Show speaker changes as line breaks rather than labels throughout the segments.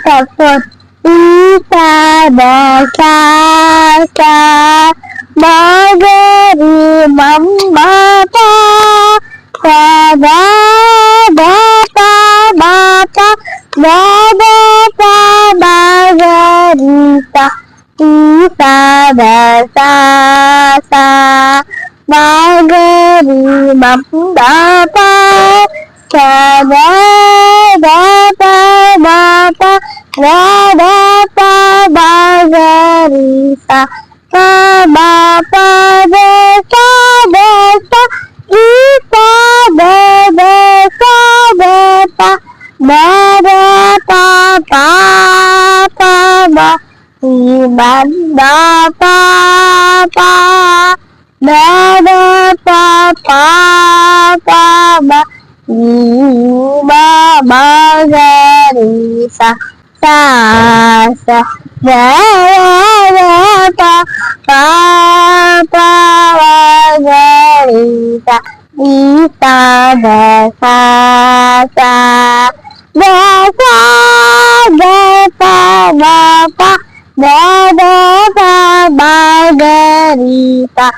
telepon bisa berkata negeri membaca pada baca berita bisa bersasa negeri membaca pada baca berita Bapak desa kita berdesa berapa iman bapak berapa iman berisa sasa berapa Papa Margarita bisa bersasa Bapak Margarita Bapak Margarita Bapak desa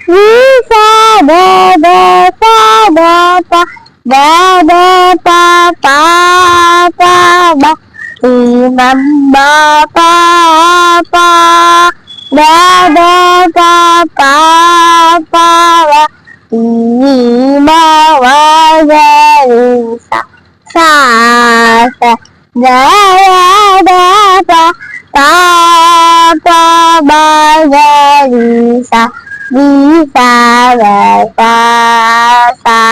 bisa Bapak imam Bapak imam wajarisa sasa Papa Margarita bisa bersasa